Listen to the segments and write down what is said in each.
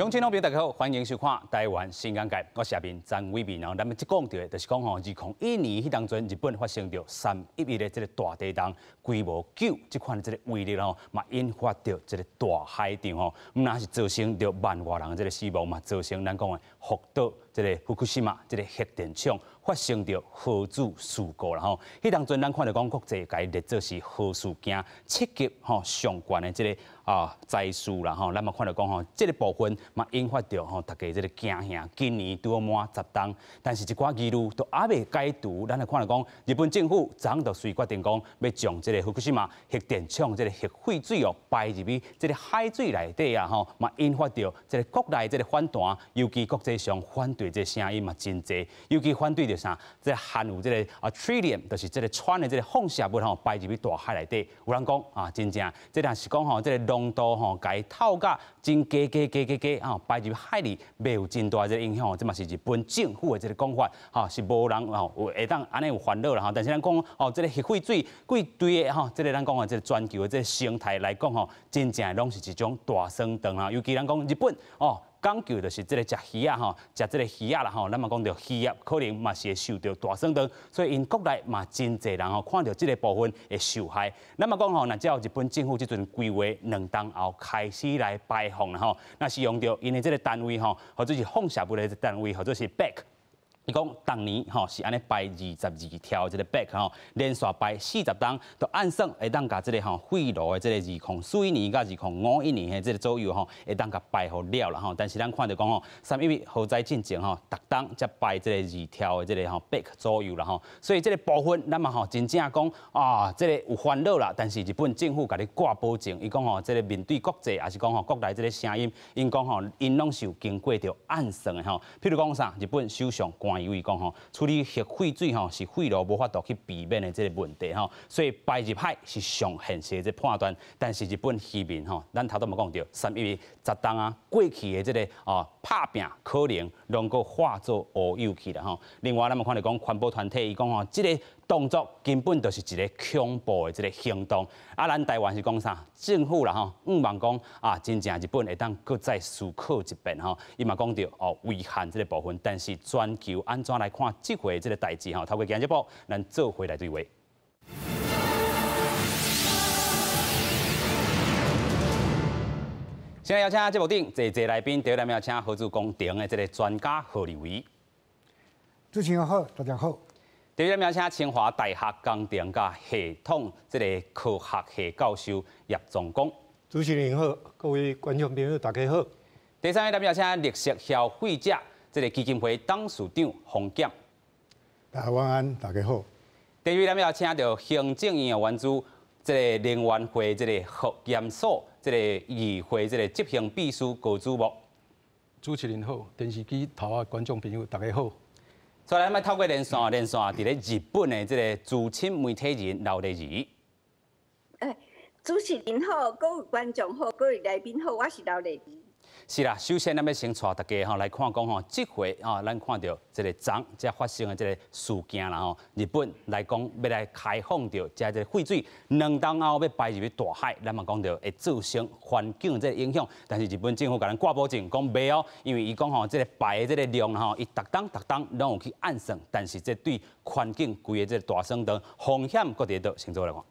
乡亲朋友大家好，欢迎收看《台湾新眼界》，我是阿明张伟明。然后咱们即讲到的，就是讲吼，2021年迄当阵，日本发生着3.11的这个大地震，规模9这款这个威力吼，嘛引发着这个大海潮吼，唔但是造成着万外人这个死亡嘛，造成咱讲的福岛这个福岛这个核电厂发生着核子事故啦吼。迄当阵咱看到讲国际甲伊列做是核事件7级吼上悬的这个灾事啦吼，咱嘛看到讲吼，这个部分嘛引发着吼大家这个惊吓。今年拄好满10档，但是一寡议论都还未解除，咱来看到讲，日本政府昨就随决定讲要将这个福岛核电厂这个核废水排入去这个海水内底啊吼，嘛引发着这个国内这个反弹，尤其国际上反对这个声音嘛真济，尤其反对着啥？这含有这个tritium，就是这个氚的这个放射物吼，排入去大海内底。有人讲真正这若是讲吼，这个浓度吼，甲伊透甲真加排入海里，袂有真大这个影响。这嘛是日本政府的这个讲法，是无人会当安尼有烦恼啦。但是咱讲这个核废水贵对的这个咱讲这个全球的这个生态来讲真正拢是一种大酸肠啊。尤其咱讲日本讲究就是这个食鱼啊食这个鱼啊啦咱嘛讲到鱼业可能嘛是会受到大酸肠，所以因国内嘛真侪人看到这个部分会受害。咱嘛讲若只要日本政府这阵规划2档后开始来排放啦那是用到因的这个单位或者是放射物的单位，或者是 BAC。伊讲当年是安尼排22条这个 BAC 连续排40档，都按算会当甲这个废炉的这个2041年甲2051年的这个左右会当甲排好了啦但是咱看到讲311核灾进前逐档才排这个2条的这个BAC 左右啦所以这个部分咱嘛真正讲这个有烦恼啦，但是日本政府甲你挂保证，伊讲这个面对国际也是讲国内这个声音，因讲因拢是有经过着暗算的譬如讲啥，日本首相因为讲处理核废水是废炉无法度去避免的这个问题所以排入海是上现实的这判断。但是日本渔民咱头都冇讲到31110档过去的这个拍拼可能能够化作乌有去啦另外咱们看到讲环保团体伊讲这个动作根本就是一个恐怖的这个行动。咱台湾是讲啥？政府啦毋望讲真正日本会当搁再思考一遍伊嘛讲到违宪这个部分，但是全球安怎来看这回这个代志透过今日报，咱做回来对话。现在邀请节目顶坐来宾，第一位邀请合资工程的这个专家何立伟。主持人好，大家好。第二位邀请清华大学工程甲系统这个科学系教授叶仲光。主持人好，各位观众朋友大家好。第三位邀请绿色消费者这个基金会董事长洪检。大家晚安，大家好。第二位邀请到行政院的原主这个能源会这个核研所这个议会这个执行秘书高主木。主持人好，电视机头啊观众朋友大家好。再来，咱透过连线，伫咧日本的这个资深媒体人刘丽仪。主持人好，各位观众好，各位来宾好，我是刘丽仪。是啦，首先咱要先带大家来看讲这回咱看到这个昨才发生的这个事件啦日本来讲要来开放掉这个废水2档后要排入去大海，咱嘛讲到会造成环境的这个影响，但是日本政府甲咱挂保证讲袂因为伊讲这个排的这个量伊逐档拢有去按算，但是这对环境规个这个大酸肠风险各地都先做来看。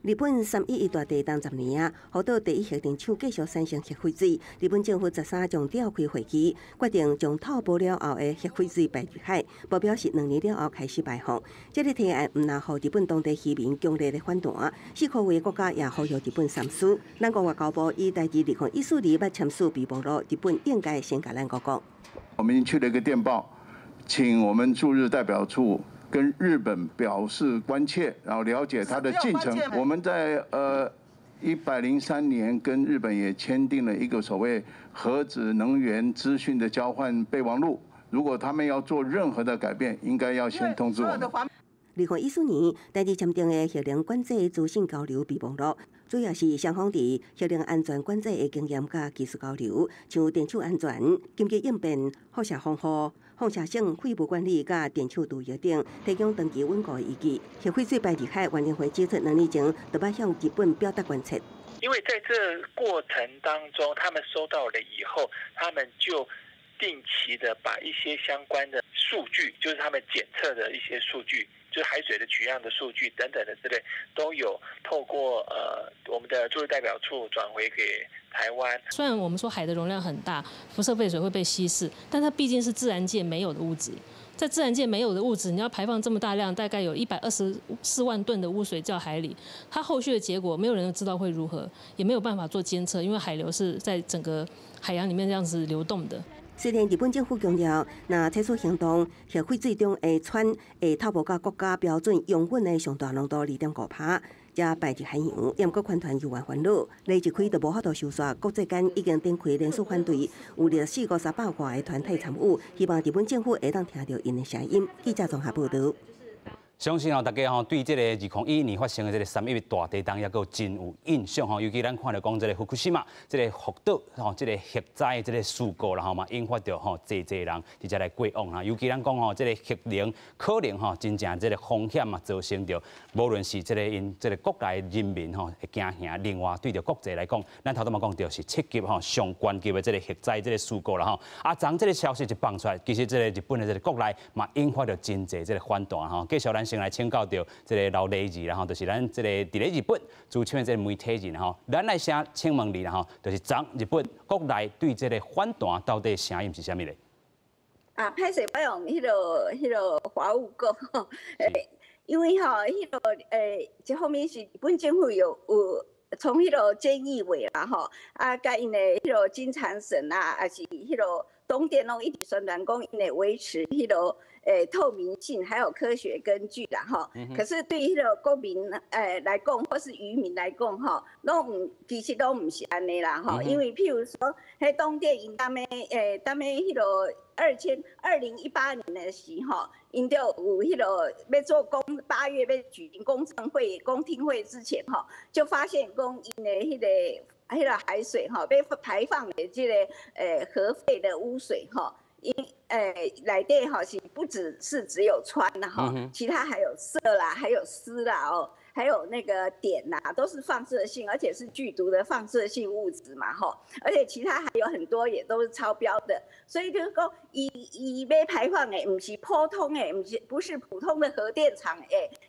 日本3.11大地震10年福岛第1核电厂继续产生核废水。日本政府13将召开会期，决定将透爆了后的核废水排入海，目标是2年了后开始排放。这个提案唔但让日本当地渔民强烈的反弹，4个国家也呼吁日本三思。咱国外交部以代志2014年要签署备忘录，日本应该先甲咱讲。我们已经去了一个电报，请我们驻日代表处跟日本表示关切，然后了解它的进程。我们在103年跟日本也签订了一个所谓核子能源资讯的交换备忘录。如果他们要做任何的改变，应该要先通知我们。2014年，代志签订的核能管制资讯交流备忘录，主要是双方伫核能安全管制的经验甲技术交流，像电厂安全、紧急应变、放射防护、放射性废物管理甲电厂度约等，提供长期稳固的依据。核废水排入海，原能会指出2年前就要向日本表达关切。因为在这过程当中，他们收到了以后，他们就定期的把一些相关的数据，就是他们检测的一些数据，就是海水的取样的数据等等的之类，都有透过我们的驻日代表处转回给台湾。虽然我们说海的容量很大，辐射废水会被稀释，但它毕竟是自然界没有的物质。在自然界没有的物质，你要排放这么大量，大概有124万吨的污水到海里，它后续的结果没有人知道会如何，也没有办法做监测，因为海流是在整个海洋里面这样子流动的。虽然日本政府强调，若采取行动，核废水中的氚会透过国家标准用稳的上大浓度2.5帕，才排入海洋，也毋过环团有关烦恼，雷一开就无法度收煞。国际间已经展开连锁反对，有24-50外的团体参与，希望日本政府会当听到因的声音。记者综合报道。相信大家对这个2012年发生的这个3.11大地震也够真有印象尤其咱看到讲这个福库西玛这个福岛这个核灾这个事故啦嘛，引发到济人直接来过往尤其咱讲这个核能可能真正这个风险造成着，无论是这个因这个国内人民会惊吓，另外对着国际来讲，咱头拄嘛讲到是7级上关级的这个核灾这个事故啦当这个消息一放出来，其实这个日本的这个国内嘛引发到真济这个反弹继续咱先来请教到这个老雷子啦就是咱这个伫咧日本主唱的这个媒体人咱来先请问你啦就是日本国内对这个反弹到底声音是啥物咧？歹势我用迄个华语讲因为一方面是日本政府有从迄个菅义伟啦甲因的迄个金产省啊，还是迄个东电拢一直宣传讲因会维持迄个透明性还有科学根据啦可是对于迄个国民来讲，或是渔民来讲其实都唔是安尼啦因为譬如说，迄东电因当咩迄个2018年的时因就有迄个要做8月要举行公听会之前就发现讲因的迄个海水被排放的这个核废的污水因内底是不只有氚啦其他还有铯啦，还有丝啦还有那个碘啦，都是放射性，而且是剧毒的放射性物质嘛而且其他还有很多也都是超标的，所以就是说伊要排放的不是普通的，不是普通的核电厂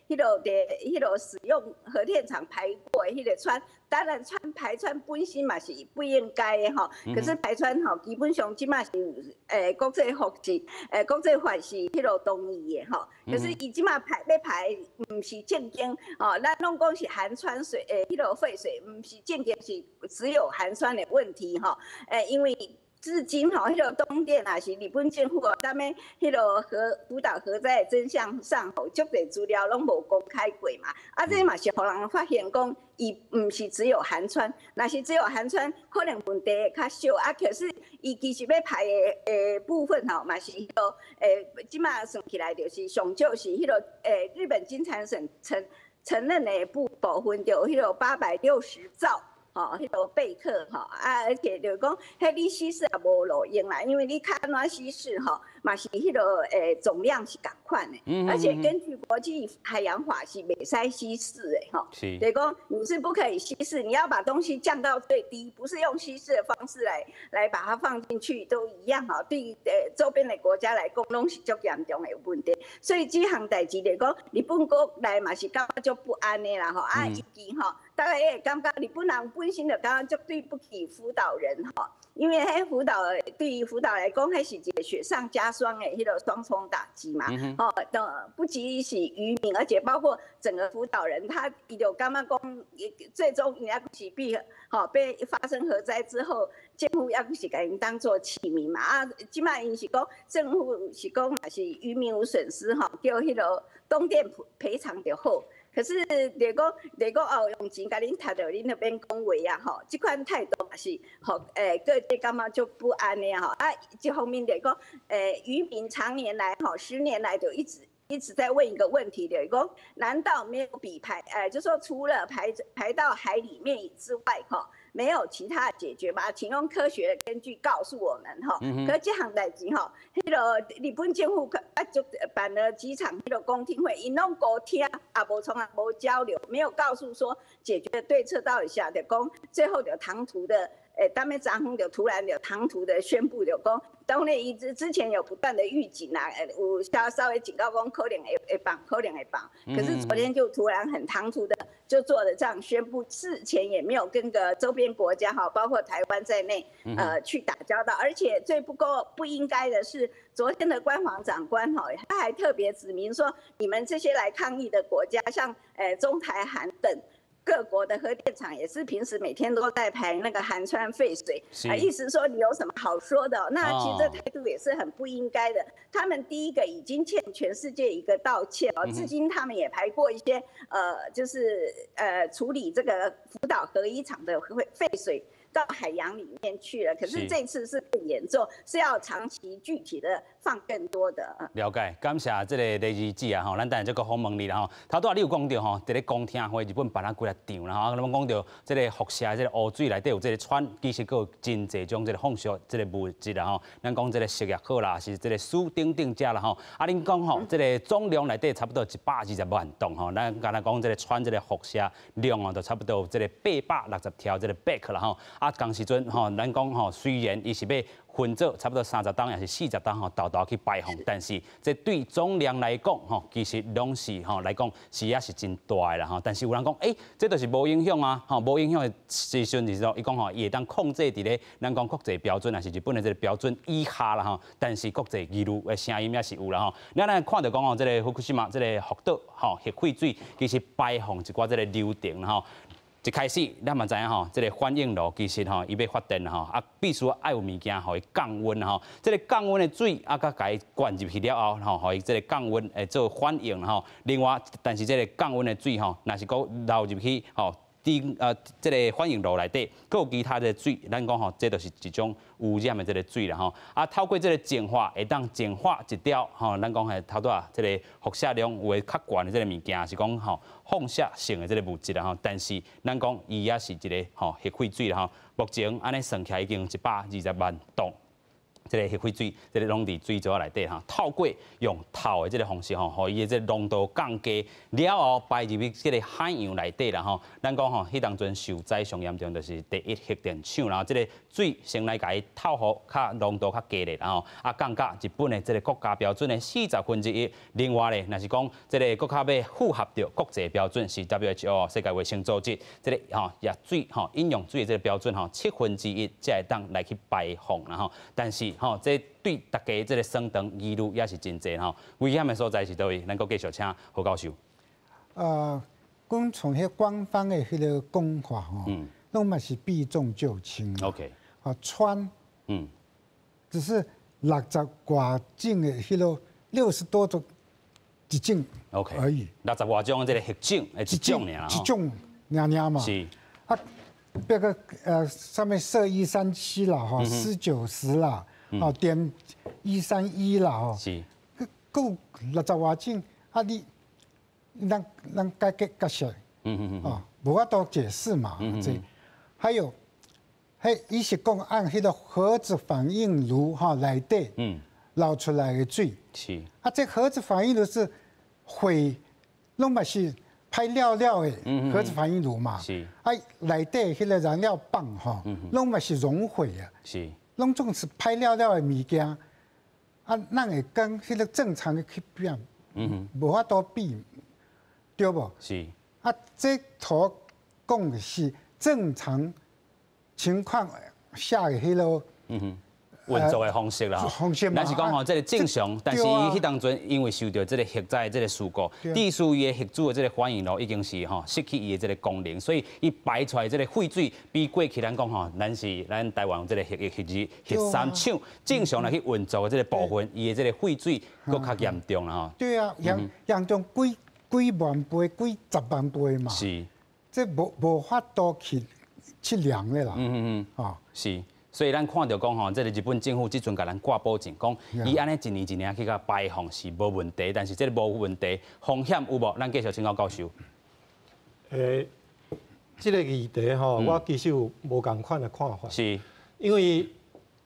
迄个使用核电厂排过的迄个氚，当然排氚本身嘛是不应该的可是排氚基本上即马是国际法是迄个同意的可是伊即马要排不是正经咱拢讲是含氚水迄个废水，不是正经是只有含氚的问题因为至今迄个东电也是日本政府咱们迄个福岛核灾的真相上足侪资料拢无公开过嘛，这嘛是互人发现讲伊不是只有含氚，若是只有含氚，可能问题会较少可是伊其实要排的部分嘛是迄个即马算起来就是上少是迄个日本金产省承认的部分就迄个860兆。迄个贝克而且就是讲，迄你稀释也无路用啦，因为你看安怎稀释嘛是迄个总量是同款的，而且根据国际海洋法是袂使稀释的就是讲你是不可以稀释，你要把东西降到最低，不是用稀释的方式来把它放进去都一样对周边的国家来讲拢是足严重的问题，所以这项代志来讲，日本国内嘛是感觉足不安的啦以及大家也感觉日本人本身就感觉足对不起福岛人因为对于福岛来讲，迄是一个雪上加霜的迄个双重打击嘛不仅是渔民，而且包括整个福岛人，伊就感觉讲，最终也是被发生核灾之后，政府也是把因当作弃民嘛即摆因是讲政府是讲也是渔民有损失叫迄个东电赔偿就好。可是，如果用钱甲恁踢到恁那边讲话这款态度也是各界感觉就不安的这方面来讲，渔民常年来10年来就一直在问一个问题，就是讲，难道没有比就说除了排到海里面之外没有其他的解决吗？请用科学的根据告诉我们哈。可这项代志哈，迄个日本政府就办了几场迄个公听会，因拢无听，也无从来无交流，没有告诉说解决的对策到底下的讲，最后就唐突的。当面张宏就突然有唐突的宣布就讲，当然之前有不断的预警啦，有稍微警告讲可能会绑，可能会绑。可是昨天就突然很唐突的就做了这样宣布，事前也没有跟个周边国家哈，包括台湾在内，去打交道。而且最不应该的是，昨天的官房长官哈，他还特别指明说，你们这些来抗议的国家，像中台韩等。各国的核电厂也是平时每天都在排那个含川废水，意思说你有什么好说的？那其实这态度也是很不应该的。他们第一个已经欠全世界一个道歉哦，至今他们也排过一些就是处理这个福岛核一厂的废水到海洋里面去了。可是这次是更严重，是要长期具体的放更多的。了解，感谢这个李日子啊吼，咱等下再个访问你啦吼。头拄仔你有讲到吼，伫咧公听会日本办啊几啊场啦吼，咱讲到这个辐射这个污水内底有这个氚，其实佫有真侪种这个放射这个物质啦吼。咱讲这个食药好啦，是这个苏丁遮啦吼。啊，恁讲吼，这个总量内底差不多120万吨吼。咱刚才讲这个氚这个辐射量哦，就差不多有这个860条这个 bag 啦吼。啊，当时阵吼，咱讲吼，虽然伊是要分做差不多30吨也是40吨吼，豆去排放，但是这对总量来讲吼，其实拢是吼来讲是也是真大的啦吼。但是有人讲，这就是无影响啊，吼无影响的时阵就是说，伊讲吼，伊会当控制伫咧咱讲国际标准，也是日本的这个标准以下啦吼。但是国际议论的声音也是有啦吼。咱看到讲吼，这个福島这个福岛吼核废水其实排放一寡这个流程啦吼。一开始，咱嘛知影吼，这个反应炉其实吼，伊要发电吼，啊，必须爱有物件互伊降温吼。这个降温的水啊，甲伊灌入去了后，吼，互伊这个降温会做反应吼。另外，但是这个降温的水吼，若是讲流入去吼。这个反应炉内底，佮有其他的水，咱讲吼，这就是一种污染的这个水啦吼。啊，透过这个净化，会当净化一条吼，咱讲系头拄啊，这个辐射量有诶较悬的这个物件，是讲吼放射性的这个物质啦吼。但是咱讲伊也是一个吼核废水啦吼。目前安尼算起来已经120万吨。这个核废水，这个拢伫水槽内底哈，透过用透的这个方式吼，互伊的这个浓度降低了后，排入去这个海洋内底啦吼。咱讲吼，迄当阵受灾上严重就是第一核电厂，然后这个水先来甲伊透好，较浓度较低咧，然后降到日本的这个国家标准的1/40。另外咧，若是讲这个国家要符合着国际标准，是 WHO 世界卫生组织这个吼也水吼饮用水的这个标准吼1/7才会当来去排放啦吼。但是吼，这对大家这个升等疑虑也是真侪吼。危险的所在是倒位？咱阁继续请何教授。讲从迄官方的迄个讲法吼，拢嘛是避重就轻。OK。氚，只是60多种的迄个60多种一种 OK 而已。60多种这个核种，一种尔一种尔嘛。是。啊，那个上面铯137啦，哈，4、90啦。碘131啦吼，是，够60多种，啊咱解释，无法度解释嘛，这还有，伊是讲按迄个核子反应炉哈内底，捞出来的水，是，啊这核子反应炉是火，拢嘛是拍料的核子反应炉嘛，是，啊内底迄个燃料棒哈，拢嘛是熔毁啊，是。拢总是拍了的物件，啊，咱会跟迄个正常的去比，无法度比，对不？是。啊，这图讲的是正常情况下的迄个，运作的方式啦，方式嘛。咱是讲吼，这个正常，但是伊迄当阵因为受到这个核灾这个事故，地属伊的核主的这个反应炉已经是吼失去伊的这个功能，所以伊排出来这个废水比过去咱讲吼，咱台湾这个核三厂正常来去运作的这个部分，伊的这个废水佫较严重啦吼。对啊，严重几万倍、几10万倍嘛。是。这无法度去量的啦。是。所以咱看到讲吼，这个日本政府即阵甲咱挂保证，讲伊安尼一年一年去甲排放是无问题，但是这个无问题，风险有无？咱继续请教教授。这个议题吼，我其实有无共款的看法。是，因为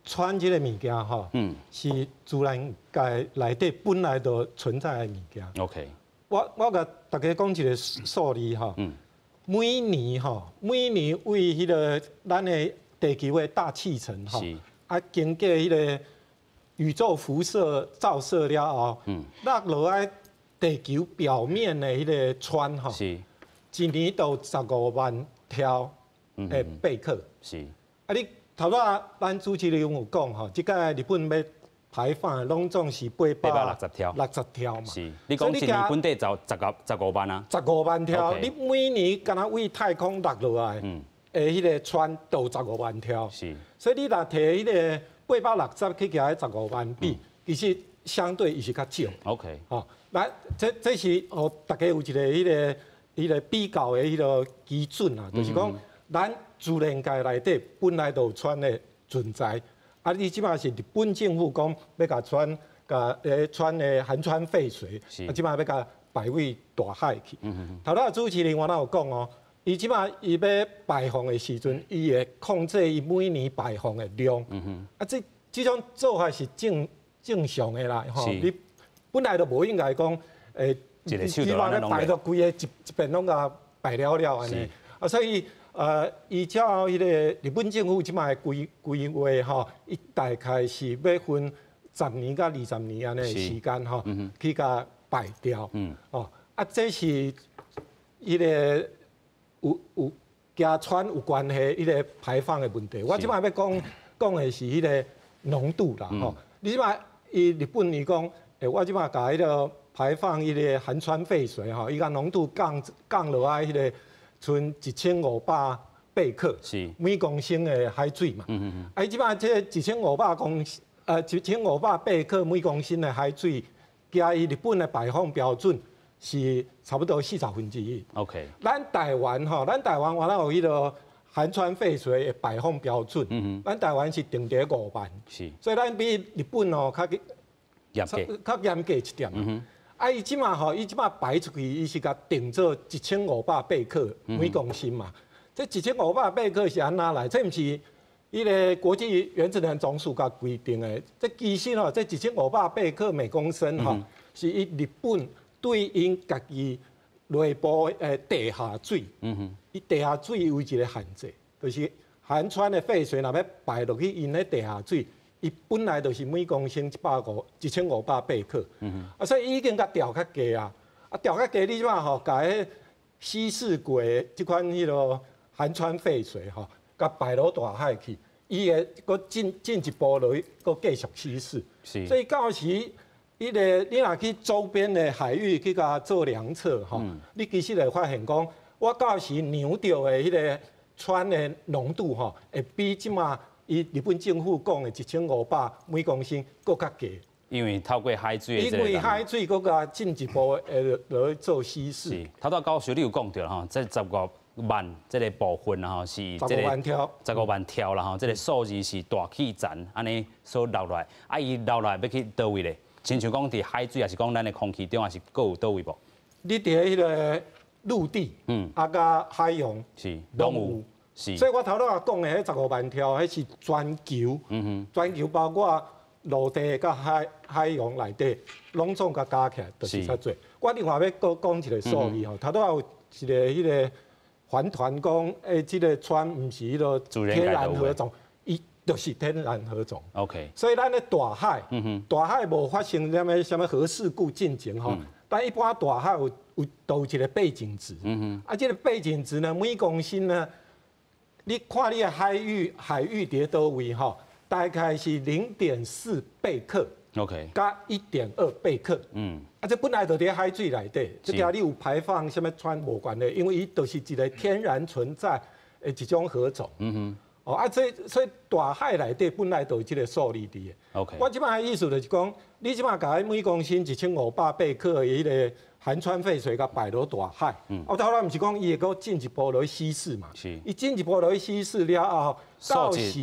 穿这个物件吼，是自然界内底本来就存在的物件。OK。我甲大家讲一个数字吼，每年为迄个咱的地球的大气层吼，经过迄个宇宙辐射照射了后，落落来地球表面的迄个湍吼，一年都15万条的贝壳。是。啊，你头仔咱主持人有讲吼，即个日本要排放的拢总是860条嘛。是。你讲一年本地就15万啊？15万条，你每年敢若为太空落落来，迄个湍都15万条。是。所以你若摕迄个860去加15万比，其实相对伊是较少。OK。吼，来，这是互大家有一个迄个比较的迄个基准啊，就是讲咱自然界内底本来就有湍的存在。啊！你即摆是日本政府讲要甲湍的含湍废水，啊，即摆要甲排位大海去。头仔主持人我有讲哦，伊即摆伊要排放的时阵，伊会控制伊每年排放的量。啊，这种做法是正常的啦，吼。你本来就无应该讲，即摆要排到规个一遍拢甲排了安尼。啊，所以。依照迄个日本政府即摆规划吼，伊大概是要分10年到20年安尼时间吼，去甲排掉。哦，啊，这是迄个有加湍有关系迄个排放的问题。我即摆要讲的是迄个浓度啦，吼。你即摆日本伊讲，我即摆甲迄个排放迄个含湍废水吼，伊甲浓度降落来迄个。剩1500贝克，是每公升的海水嘛。啊，即摆这1500贝克每公升的海水，加伊日本的排放标准是差不多1/40。OK。咱台湾原来有迄个含湍废水的排放标准，咱台湾是定伫5万，是，所以咱比日本哦较严格一点。啊，伊即马排出去，伊是甲定做1500贝克每公升嘛。这1500贝克是安怎来？这毋是迄个国际原子能总署甲规定的。这其实吼，这1500贝克每公升吼，是伊日本对因家己内部的地下水，伊地下水有一个限制，就是含湍的废水若要排落去因的地下水。伊本来就是每公升1500贝克，啊，所以已经甲调较低啊，调较低，你即摆吼，甲迄稀释过即款迄落含湍废水吼，甲排落大海去，伊会搁进一步落去，搁继续稀释。是。所以到时迄个你若去周边的海域去甲做量测吼，你其实会发现讲，我到时量到的迄个湍的浓度吼，会比即马。伊日本政府讲的1500每公升搁较低，因为透过海水，因为海水搁甲进一步落去做稀释。是，头到高学你有讲到哈，这15万这个部分哈是15万条，15万条啦哈，这个数字是大气层安尼所流来，啊伊流来要去倒位咧？亲像讲伫海水，还是讲咱的空气中，还是搁有倒位无？你伫迄个陆地，啊甲海洋是拢有。所以我头仔讲的迄15万条，迄是全球，全球包括陆地甲海洋内底，拢总甲加起来，就是较侪。我另外要搁讲一个数字吼，头仔有一个迄个环团讲，即个湍毋是迄个天然河种，伊就是天然河种。OK。所以咱的大海，大海无发生什么核事故进前吼，但一般大海都有一个背景值，啊，这个背景值呢，每公升呢。你看你的海域伫倒位吼，大概是0.4贝克 ，OK， 加1.2贝克，啊，这本来就伫海水内底，即个你有排放什么湍无关的，因为伊就是一个天然存在的一种河种，哦，啊，所以大海内底本来就有即个数字伫的 ，OK， 我即摆的意思就是讲，你即摆甲每公升1500贝克的迄个。含湍废水甲排落大海，头仔毋是讲伊会搁进一步落去稀释嘛？是，伊进一步落去稀释了后，到时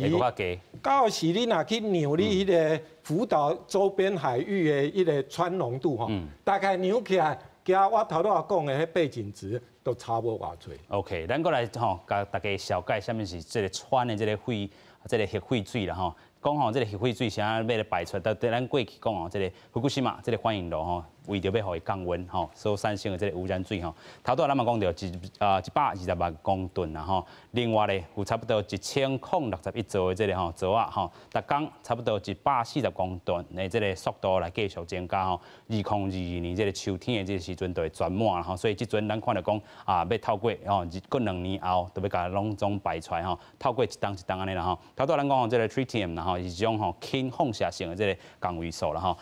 你若去量你迄个福岛周边海域的迄个湍浓度吼，大概量起来加我头拄仔讲的迄背景值都差无偌侪。OK， 咱过来吼，甲大家小解什么是这个川的这个核废水啦吼。讲吼，这个核废水是安要来排出，咱过去讲吼，这个福古西马这个反应炉吼，为着要互伊降温吼，所产生的这个污染水吼，头拄仔咱嘛讲到120万公吨啦吼，另外咧有差不多1061座的这个吼座啊吼，逐工差不多140公吨的这个速度来继续增加吼，2022年这个秋天的这个时阵就会全满吼，所以即阵咱看到讲要透过吼过2年后，就要甲拢总排出来吼，透过一档一档安尼啦吼，头拄仔咱讲吼这个 tritium 啦吼，是一种吼轻放射性的这个同位素啦吼。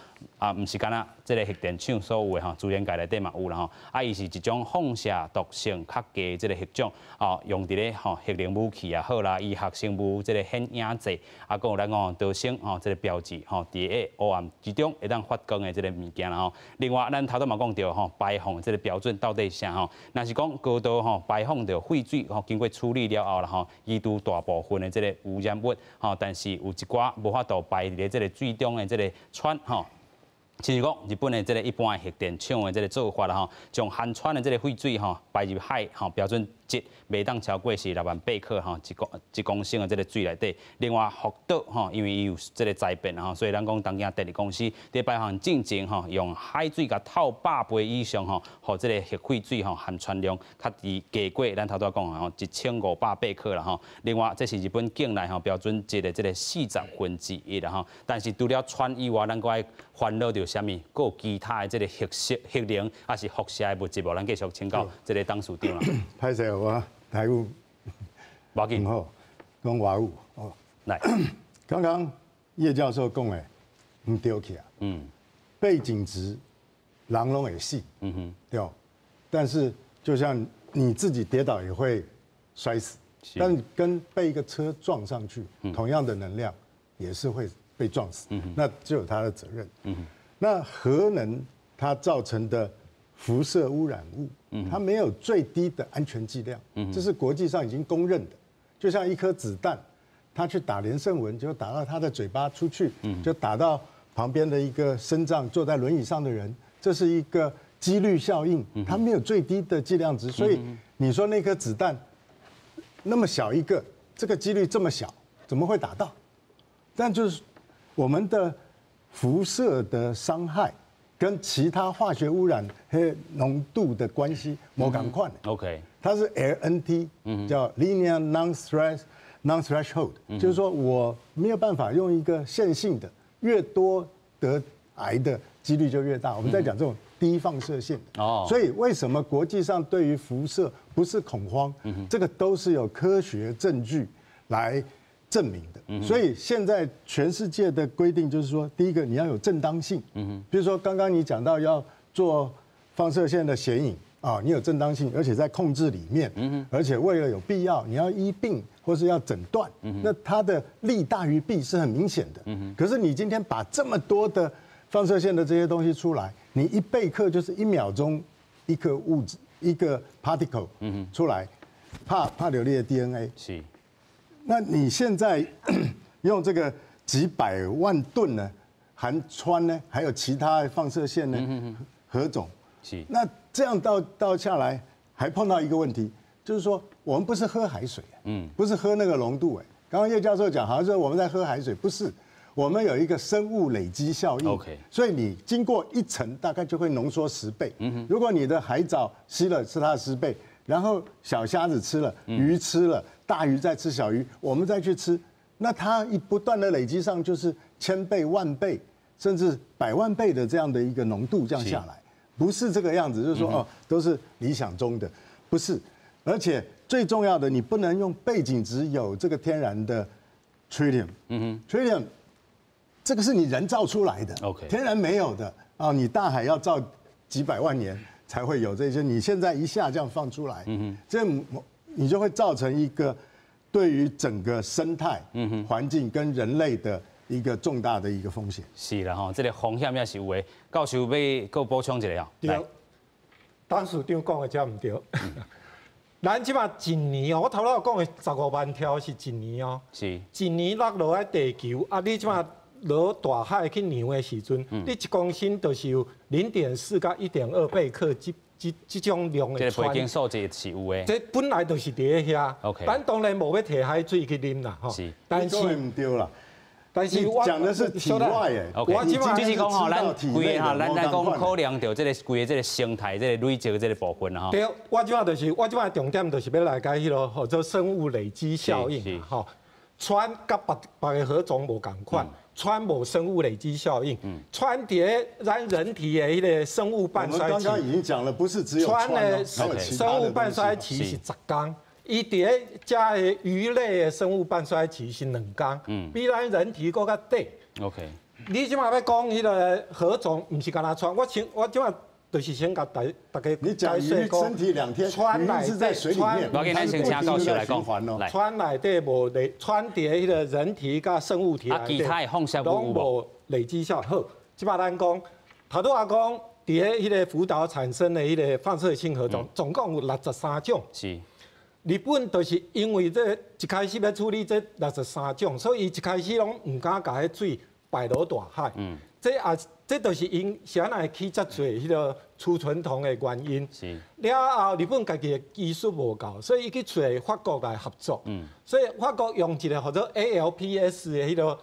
毋是干那这个核电厂所有的吼，自然界内底嘛有啦吼，伊是一种放射毒性较低的这个核种，用伫咧吼核能武器也好啦，医学生物这个显影剂，还有咱讲导星吼这个标志吼，伫个黑暗之中会当发光的这个物件啦吼。另外，咱头拄嘛讲到吼排放这个标准到底是啥吼？若是讲高度吼排放到废水吼，经过处理了后啦吼，移除大部分的这个污染物吼，但是有一寡无法度排伫咧这个水中的这个氚吼。其实讲日本的这个一般的核电厂的这个做法啦吼，将含氚的这个废水吼排入海吼，标准值袂当超过是6万8克吼一公升的这个水内底。另外福岛吼，因为伊有这个灾变吼，所以咱讲东京电力公司伫排放进前吼，用海水甲透100倍以上吼，互这个核废水吼含氚量较低过咱头拄讲吼1508克啦吼。另外这是日本境内吼标准值的这个1/40啦吼。但是除了氚以外，咱搁爱烦恼着啥物？搁有其他的这个核能还是辐射的物质无？咱继续请教这个董事长啦。歹势我台语无紧好，讲外语哦。来，刚刚叶教授讲的唔对起啊。背景值人拢会死，对。但是就像你自己跌倒也会摔死，但跟被一个车撞上去，同样的能量也是会被撞死，那就有他的责任。那核能它造成的辐射污染物，它没有最低的安全剂量，这是国际上已经公认的。就像一颗子弹，它去打连胜文，就打到他的嘴巴出去，就打到旁边的一个身障坐在轮椅上的人，这是一个几率效应，它没有最低的剂量值。所以你说那颗子弹那么小一个，这个几率这么小，怎么会打到？但就是我们的辐射的伤害跟其他化学污染和浓度的关系没同款。OK， 它是 LNT，叫 Linear Non-Threshold，就是说我没有办法用一个线性的，越多得癌的几率就越大。我们在讲这种低放射线的，所以为什么国际上对于辐射不是恐慌？这个都是有科学证据来证明的。所以现在全世界的规定就是说，第一个你要有正当性，比如说刚刚你讲到要做放射线的显影啊，你有正当性，而且在控制里面，而且为了有必要，你要医病或是要诊断，那它的利大于弊是很明显的。可是你今天把这么多的放射线的这些东西出来，你1贝克就是1秒钟一个物质一个 particle 出来，怕流裂的 DNA 是。那你现在用这个几百万吨呢，含氚呢，还有其他放射线呢，核种，是。那这样倒下来，还碰到一个问题，就是说我们不是喝海水，不是喝那个浓度，刚刚叶教授讲好像是我们在喝海水，不是，我们有一个生物累积效应，所以你经过一层大概就会浓缩10倍。如果你的海藻吸了是它的10倍，然后小虾子吃了，鱼吃了。大鱼再吃小鱼，我们再去吃，那它不断的累积上就是1000倍、10000倍，甚至100万倍的这样的一个浓度降下来，不是这个样子，就是说都是理想中的，不是。而且最重要的，你不能用背景值有这个天然的 tritium，tritium 这个是你人造出来的，天然没有的啊，你大海要造几百万年才会有这些，你现在一下这样放出来，这你就会造成一个对于整个生态环境跟人类的一个重大的一个风险。是啦吼，这个风险也是有的。教授要够补充一下哦。对，董事长讲的真唔对。咱即马一年哦，我头拄讲的15万条是一年哦，是。一年落落来地球啊，你即马落大海去酿的时阵，你1公斤就是有0.4到1.2贝克这种量的氚。这背景数字是有的。这本来就是伫遐。OK。咱当然无要摕海水去啉啦，吼。是。但是唔对啦。但是我讲的是体外诶。OK。就是讲吼，咱规哈，咱讲考量到这个规个这个生态、这个累积这个部分哈。对，我即摆重点就是要来讲迄个叫做生物累积效应吼。氚甲别个河种无共款，氚无生物累积效应。氚伫咱人体的迄个生物半衰期。我们刚刚已经讲了，不是只有氚的生物半衰期是10天，伊伫遮的鱼类的生物半衰期是2天，比咱人体搁较短。OK。你即马要讲迄个河种，毋是干那氚，我即马。就是先甲大家你讲鱼身体2天，鱼是在水里面。我给咱先请教授来讲。氚内底无累，氚伫迄个人体甲生物体其他的放射物拢无累积效。好，即摆咱讲，头拄仔讲，伫迄个福岛产生的迄个放射性核种，总共有63种。是。日本就是因为这一开始要处理这63种，所以伊一开始拢唔敢甲迄水排落大海。这就是因啥会起遮侪迄个储存铜的原因。是。了后，日本家己的技术无够，所以伊去找法国来合作。所以法国用一个叫做 ALPS 的迄个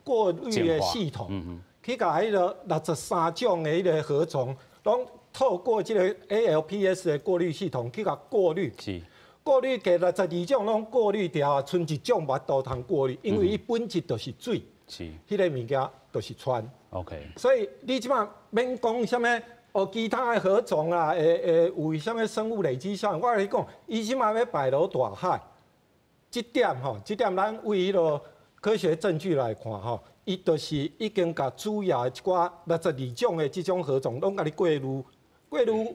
过滤的系统，去甲迄个63种的迄个河种，拢透过这个 ALPS 的过滤系统去甲过滤。是。过滤给62种拢过滤掉，剩1种无都通过滤，因为伊本质就是水。是。迄个物件就是氚。OK， 所以你即马免讲什么其他的河种啊，有什么生物累积效应，我跟你讲，伊即马要排落大海，这点咱为迄个科学证据来看吼，伊就是已经甲主要的一寡62种的这种河种，拢甲你过滤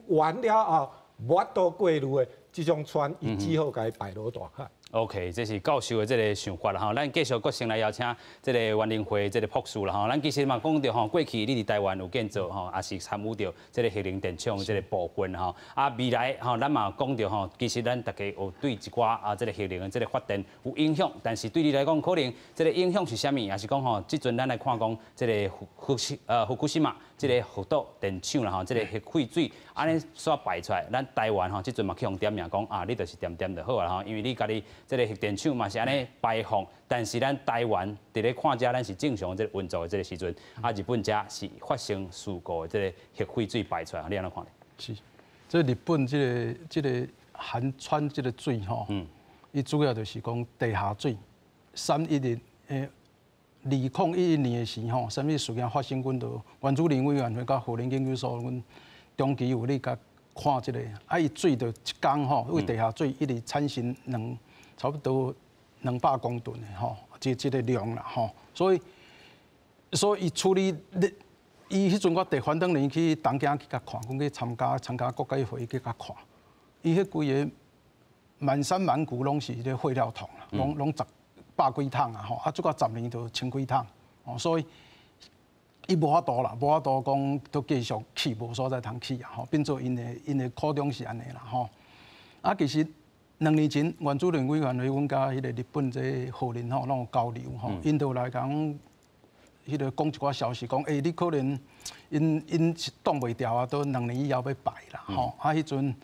完了后，无法度过滤的这种氚，伊只好甲伊排落大海。OK， 这是教授的这个想法啦吼，咱继续阁先来邀请这个园林会这个博士啦吼，咱其实嘛讲到吼，过去你伫台湾有建造吼，也是参与到这个核能电厂这个部分吼，未来吼，咱嘛讲到吼，其实咱大家有对一寡这个核能的这个发展有影响，但是对你来讲，可能这个影响是啥物？也是讲吼，即阵咱来看讲这个福島嘛，这个福岛电厂啦吼，这个核废水安尼所排出来，咱台湾吼，即阵嘛去用点名讲你就是点就好啦吼，因为你家己。这个核电厂嘛是安尼排放，但是咱台湾伫咧看遮咱是正常这个运作的这个时阵，日本遮是发生事故的这个核废水排出来，你安怎看呢？是，这日本这个含氚这个水吼，伊主要就是讲地下水。2011年的时候，什么事件发生，阮就原子能委员会甲核能研究所，阮长期有咧甲看这个，伊水就一天吼，为地下水一直产生差不多200公吨的吼，这个量啦吼，所以伊处理，伊迄阵我第反登年去东京去甲看，阮去参加国际会议去甲看，伊迄规个满山满谷拢是咧废料桶啦，拢100几桶啊吼，最高10年就1000几桶，哦，所以伊无法度啦，无法度讲都继续起，无所在通起啊吼，变做因的苦衷是安尼啦吼，其实。2年前，原子能委员会，阮甲迄个日本这核能吼，拢有交流吼，因就来讲，迄个讲一寡消息，讲你可能因挡袂掉啊，都2年以后要排啦吼。迄阵，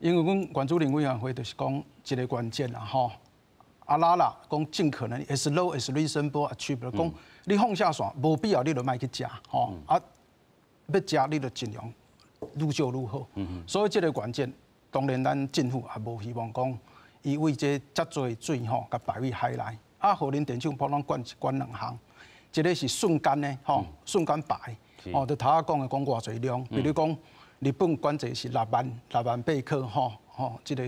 因为阮原子能委员会就是讲一个关键啦吼，讲尽可能 as low as reasonable achievable， 讲你放下线，无必要你就莫去食吼，要食你就尽量愈少愈好。所以这个关键。当然，咱政府也无希望讲，伊为这遮侪水吼，甲排入海内。核能电厂普通管2项，一个是瞬间的吼，瞬间排，就头仔讲的讲偌侪量，比如讲日本管制是6万贝克吼，这个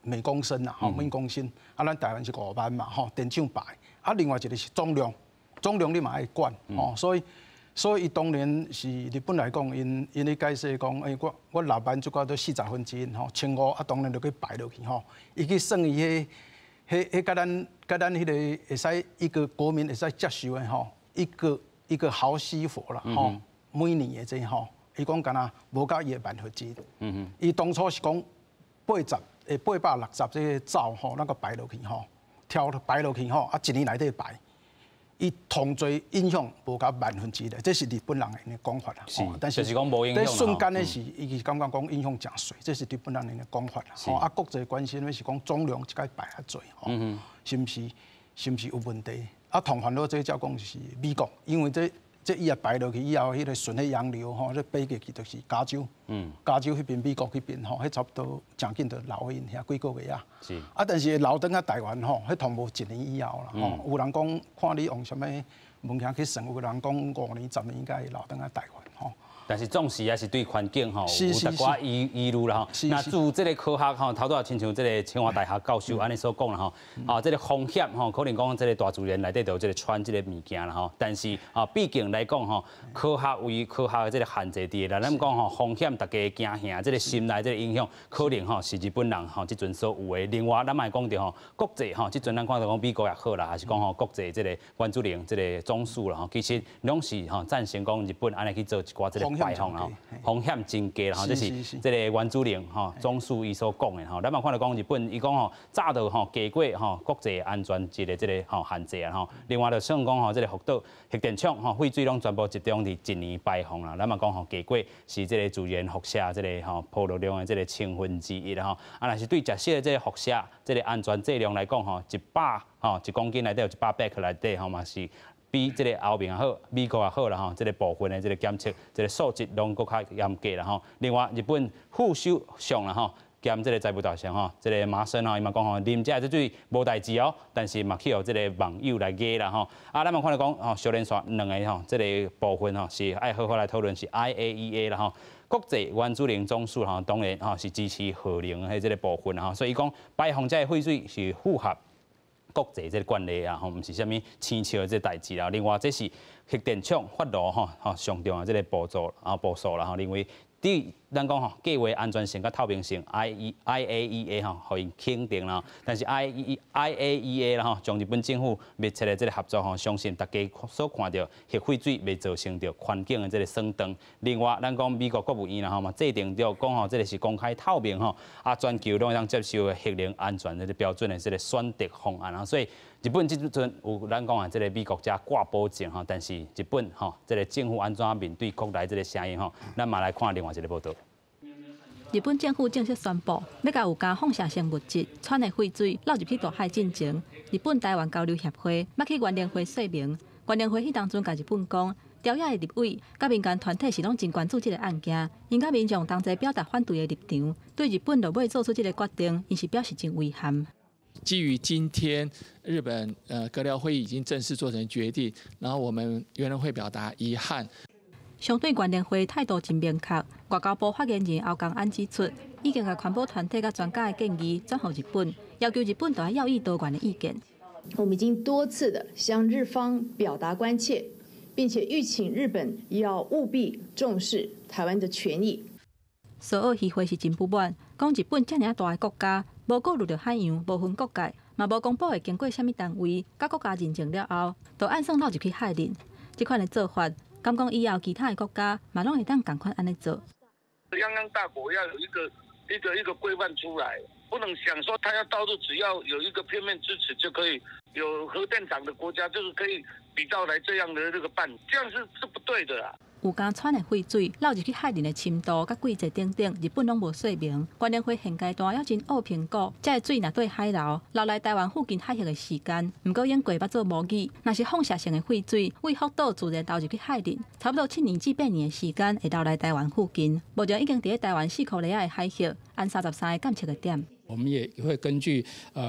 每公升啦，每公升，咱台湾是5万嘛，吼，电厂排。另外一个是总量你嘛爱管，所以当然是日本来讲，因咧解释讲，我6万即个都1/40吼，1500当然就去排落去吼。伊去算伊迄甲咱迄个会使一个国民会使接受的吼，一个毫西弗啦吼，每年的这吼，伊讲敢若无到1万合金。伊当初是讲860这个灶吼，那个排落去吼，挑排落去吼，1年内底排。伊同侪影响无到1%的，这是日本人的讲法啦。是，但是讲无影响。在瞬间的是，伊是感觉讲影响真侪，这是日本人的讲法啦。啊，国际关心的是讲总量一届摆遐侪，是毋是有问题？啊，同烦恼这照讲是美国，因为这伊也排落去以后，迄个顺迄洋流吼，这飞过去就是加州，加州迄边、美国迄边吼，迄差不多真紧就留因遐几个月啊。是。啊，但是留等啊台湾吼，迄同无1年以后啦。吼，有人讲看你用什么物件去算，有人讲5年、10年应该留等啊台湾吼。但是总是也是对环境吼有一寡疑虑啦吼。那自这个科学吼，头拄亲像这个清华大学教授安尼所讲啦吼，啊，这个风险吼，可能讲这个大自然内底有这个穿这个物件啦吼。但是啊，毕竟来讲吼，科学为科学的这个限制伫啦。咱讲吼，风险大家惊吓，这个心内这个影响，可能吼是日本人吼即阵所有的。另外，咱卖讲到吼，国际吼即阵咱看到讲美国也好啦，还是讲吼国际这个原子能这个总数啦吼，其实拢是吼赞成讲日本安尼去做一寡这个。排放吼，风险真低啦吼，这是这个原子能吼总署伊所讲的吼。咱嘛看到讲日本，伊讲吼早就吼加过吼国际安全一个这个吼限制啊吼。另外就算讲吼这个福岛核电厂吼废水拢全部集中伫1年排放啦。咱嘛讲吼加过是这个自然辐射这个吼暴露量的这个1/1000啦吼。啊，若是对食色的这个辐射这个安全剂量来讲吼，100吼1公斤内底有100贝克内底吼嘛是。比这个欧盟也好，美国也好啦吼，这个部分的这个检测，这个素质拢搁较严格啦吼。另外，日本副首相啦吼，兼这个财务大臣吼，这个麻生吼，伊嘛讲吼，啉这水无代志哦，但是嘛去互这个网友来压啦吼。啊，咱嘛看到讲吼，小连续两个吼，这个部分吼是爱好好来讨论是 IAEA 啦吼。国际原子能总署吼，当然吼是支持核能的这个部分吼，所以讲排放这废水是符合。国际这个惯例啊，吼，毋是啥物青笑的这代志啦。另外，这是核电厂发炉吼上重要这个步骤啦吼，因为对咱讲吼，计划安全性甲透明性 IAEA 吼，互因肯定啦。但是 IAEA 啦吼，将日本政府密切的这个合作吼，相信大家所看到核废水未造成着环境的这个损伤。另外，咱讲美国国务院啦吼嘛，制定着讲吼，这个是公开透明吼，啊，全球拢会当接受的核能安全的标准的这个选择方案啊，所以。日本即阵有咱讲啊，这个美国遮挂保证吼，但是日本吼，这个政府安怎面对国内这个声音吼，咱嘛来看另外一个报道。日本政府正式宣布，要甲有加放射性物质产的废水漏入去大海进前，日本台湾交流协会要去原联会说明。原联会迄当阵甲日本讲，朝野的立委甲民间团体是拢真关注这个案件，因甲民众同齐表达反对的立场，对日本落尾做出这个决定，因是表示真遗憾。基于今天日本阁僚會議已經正式做成決定，然後我們原聯會表達遺憾。相對原聯會態度真明確，外交部發言人歐江安指出，已經甲環保團體甲專家的建議轉予日本，要求日本都要以多元的意見。我們已經多次的向日方表達關切，並且籲請日本要務必重視台灣的權益。蘇澳議會是真不滿，講日本這麼大的國家。無過濾到海洋，無分國界，嘛無公布會經過啥物單位，甲國家認證了後，就按算漏入去海裡。這款的做法，敢講以後其他的國家嘛攏會當共款安尼做。泱泱大國要有一個規範出來，不能想說他要到處只要有一個片面支持就可以，有核電廠的國家就是可以比照來這樣的那個辦，這樣是不對的啊。有加產的廢水漏入去海裡的深度，甲季節等等，日本攏無說明。原聯會現階段要真惡評估，這個水若對海流來台灣附近海域的時間，毋過用過捌做模擬，若是放射性的廢水為福島自然流入去海裡，差不多7年至8年的時間會流來台灣附近。目前已經佇台灣4公里的海域按33個監測的點。我們也會根據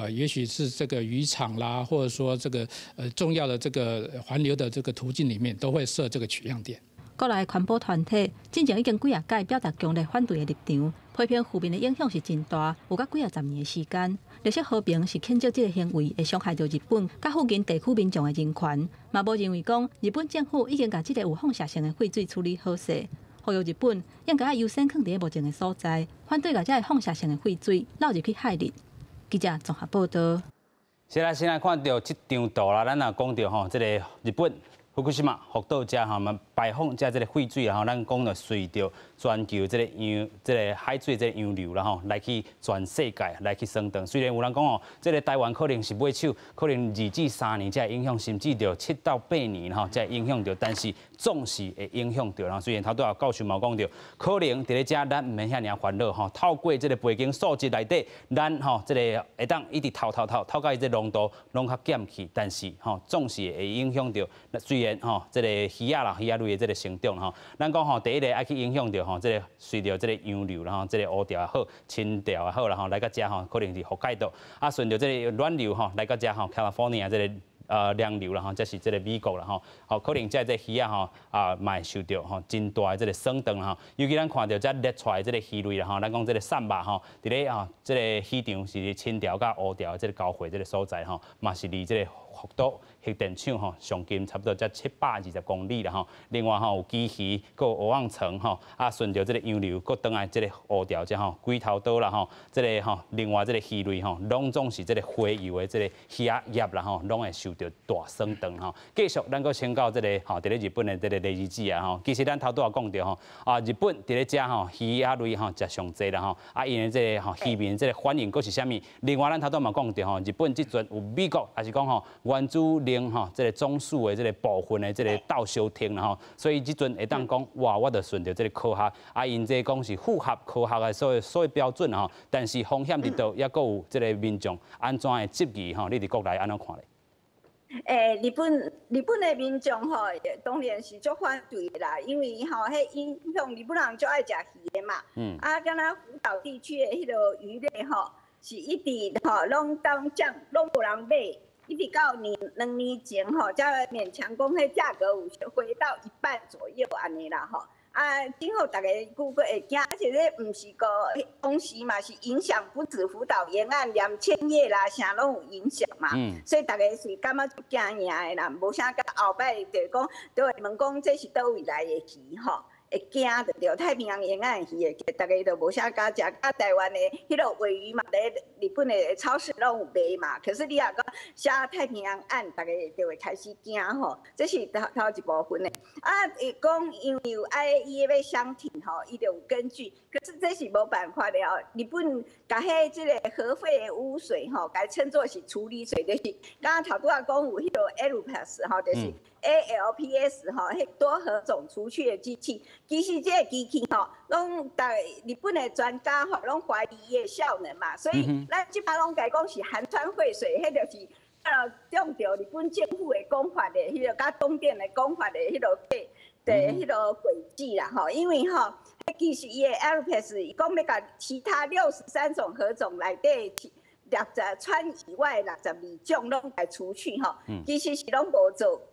也許是這個漁場啦，或者說這個重要的這個環流的這個途徑裡面，都會設這個取樣點。國內環保團體之前已經幾啊屆表達強烈反對的立場，批評負面的影響是真大，有到幾啊10年的時間。綠色和平是譴責這個行為會傷害到日本甲附近地區民眾的人權，嘛無認為講日本政府已經把這個有放射性的廢水處理好勢，呼籲日本應該優先放在目前的所在，反對把這個放射性的廢水漏入去海裡。記者綜合報道。先來看到這張圖啦，咱若講到吼，這個日本福島遮吼嘛。排放这个废水啦吼，咱讲了随着全球这个海水这个洋流啦吼，来去全世界来去升腾。虽然有人讲哦，这个台湾可能是尾手，可能2至3年才会影响，甚至到7到8年吼才会影响到，但是总是会影响到啦。虽然头拄教授嘛讲到，可能伫咧遮咱唔免遐尔烦恼吼，透过这个背景数字内底，咱吼这个会当一直透到伊这浓度拢较减去，但是吼总是会影响到。虽然吼这个鱼啊类的这个成长吼，咱讲吼第一个爱去影响到吼这个随着这个洋流啦吼，这个乌潮也好，青潮也好啦吼，来到遮吼可能是北海道，啊顺着这个暖流吼来到遮吼 California 这个。洋流啦吼，这是这个美国啦吼，可能在这鱼啊吼嘛会受到吼真大的这个升腾啦吼，尤其咱看到这列出来这个鱼类啦吼，咱讲这个三肉吼，伫咧吼这个市场是青条甲乌条这个交汇这个所在吼，嘛是离这个福岛核电厂吼上近差不多才720公里啦吼。另外吼有基鱼，佮有蚵仔层吼，啊顺着这个洋流，佮倒来这个乌条这吼龟头岛啦吼，这个吼另外这个鱼类吼，拢总是这个洄游的这个鱼仔叶啦吼，拢会受到大升腾吼。继续咱佮请教这个吼，伫咧日本的这个例子子啊吼，其实咱头拄也讲到吼，日本伫咧遮吼鱼仔类吼食上济啦吼，因为这个吼渔民这个反应佮是啥物？另外咱头拄嘛讲到吼，日本即阵有美国还是讲吼原子能吼这个总数的这个部分的这个倒收停啦吼，所以即阵会当讲哇，我着顺着这个科学，因这讲是符合科学的所有标准吼，但是风险伫倒，也佫有这个民众安怎的质疑吼？你伫国内安怎看咧？日本的民众吼，当然是足反对啦，因为吼，迄影响日本人足爱食鱼的嘛。敢若福岛地区的迄个鱼类吼，是一直吼拢当涨，拢无人买，一直到2年前吼，才勉强讲迄价格有回到1半左右安尼啦吼。今后大家估计会惊，而且这毋是个同时嘛，是影响不止福岛沿岸2千叶啦，啥拢有影响嘛。所以大家是感觉足惊讶的啦，无啥甲后摆就讲，都会问讲这是倒位来的鱼吼。会惊着太平洋沿岸鱼的，大家都无啥敢食。台湾的迄个鲔鱼嘛，咧日本的超市拢有卖嘛。可是你若讲写太平洋岸，大家就会开始惊吼。这是头一部分的。讲因为有 IAEA 要相挺吼，伊就有根据。可是这是无办法了。日本甲迄即个核废的污水吼，该称作是处理水，就是刚刚头拄仔讲有迄个 ALPS 吼，就是。ALPS 吼，迄多核种除去的机器，其实这个机器吼，拢日本的专家吼，拢怀疑伊的效能嘛，所以咱即摆拢甲讲是含川废水，迄就是用着日本政府的讲法的，迄个甲东电的讲法的迄个迄个轨迹啦吼，因为吼，其实伊的 ALPS 伊讲要甲其他63种核种内底。川以外62种拢来除去吼，其实是拢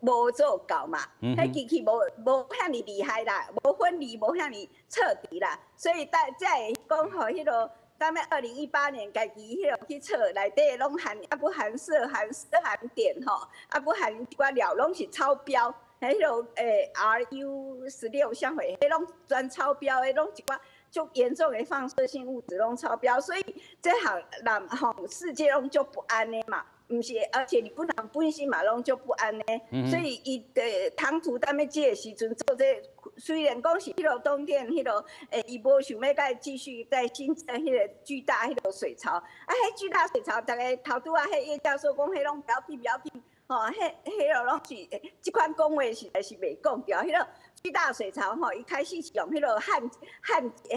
无做到嘛。迄机器无遐尼厉害啦，无分离，无遐尼彻底啦，所以才会讲吼，迄个咱们2018年家己迄个去测内底拢含不含铯含碘吼，不含一寡料拢是超标，迄个RU16像回，迄拢全超标的，拢一寡。就严重的放射性物质拢超标，所以这行人吼世界拢就不安的嘛，唔是，而且日本人本身嘛拢就不安的，所以伊的唐突当要这个时阵做这虽然讲是迄个东电迄个伊无想要再继续再新增迄个巨大迄个水槽，迄巨大水槽，大家头拄迄叶教授讲，迄拢不要紧，吼，迄个拢是即款讲话实在是袂讲掉，迄个。巨大水槽吼，一开始是用迄个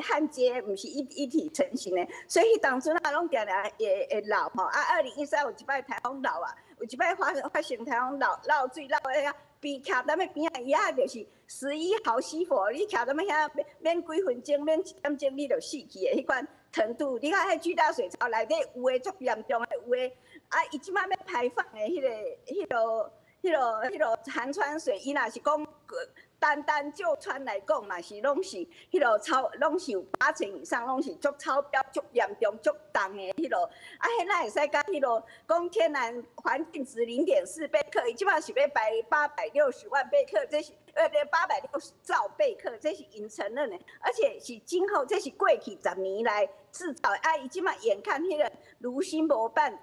焊接，毋是一体成型的，所以当初啊拢定定会漏吼。2013有一摆台风漏啊，有一摆发生台风漏水漏个边徛踮咧边仔，伊啊就是11毫西弗，你徛踮咧遐免几分钟，免1点钟你就死去的迄款程度。你看迄巨大水槽内底有诶足严重诶，有诶伊即摆要排放诶迄个含川水，伊若是讲。单就川来讲嘛，是拢是迄个拢是有80%以上，拢是足超标、足严重、足重的迄个。迄咱会使甲迄个讲天然环境值0.4贝克，伊即摆是要排860万贝克，这是860兆贝克，这是因承认的，而且是今后这是过去10年来制造的。伊即摆眼看迄个如新无办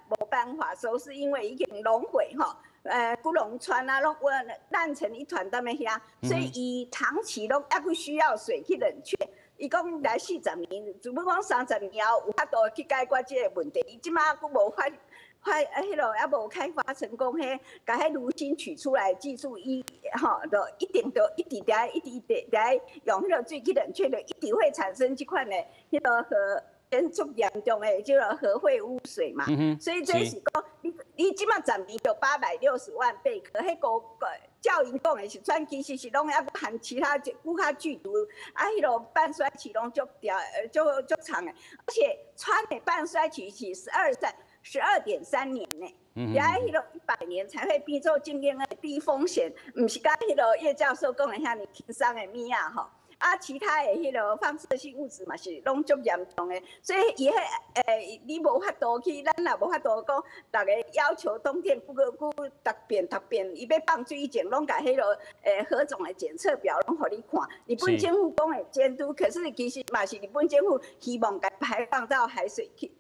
法收拾，因为已经拢毁吼。古龙川啊，拢烂成一团在那遐，所以伊长期拢还不需要水去冷却。伊讲来40年，如果讲30年后有法度去解决这个问题，伊即马佫无迄落还无开发成功，甲迄炉心取出来技术，就一直用迄个水去冷却，就一定会产生这款的迄个足严重的这个核废污水嘛，所以这是讲你即马10年就860万贝壳，迄个照因讲的是算其实是拢还含其他更较剧毒，迄个半衰期拢足长的，而且川的半衰期是12.3年呢，然后迄个100年才会变做经验的低风险，唔是甲迄个叶教授讲的遐尼轻松的物啊吼。其他的迄个放射性物质嘛是拢足严重的，所以伊你无法度去，咱也无法度讲，大家要求冬天突变，伊要放水以前拢甲迄个何种的检测表拢互你看。日本政府讲的监督，可是其实嘛是日本政府希望甲排放到海水去。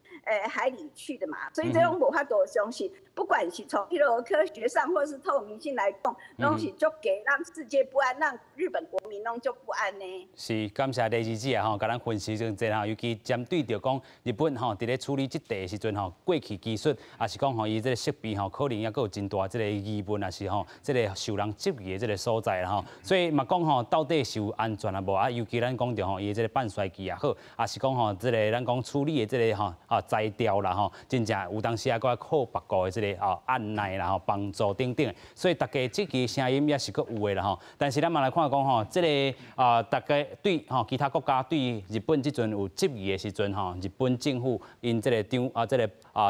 海里去的嘛，所以这种无法度相信，不管是从迄个科学上或是透明性来讲，拢是足给让世界不安，让日本国民拢足不安呢。是，感谢李记者甲咱分析真济尤其针对着讲日本伫咧处理这地的时阵过去技术，也是讲伊这个设备可能也有真大这个疑问，也是这个受人质疑的这个所在啦所以嘛讲到底是有安全啊无尤其咱讲着伊这个半衰期也好，也是讲这个咱讲处理的这个摘掉啦真正有当时还搁靠别个的这个按耐啦帮助等等，所以大家积极声音也是搁有的啦但是咱嘛来看讲这个大家对其他国家对日本这阵有质疑的时阵日本政府因这个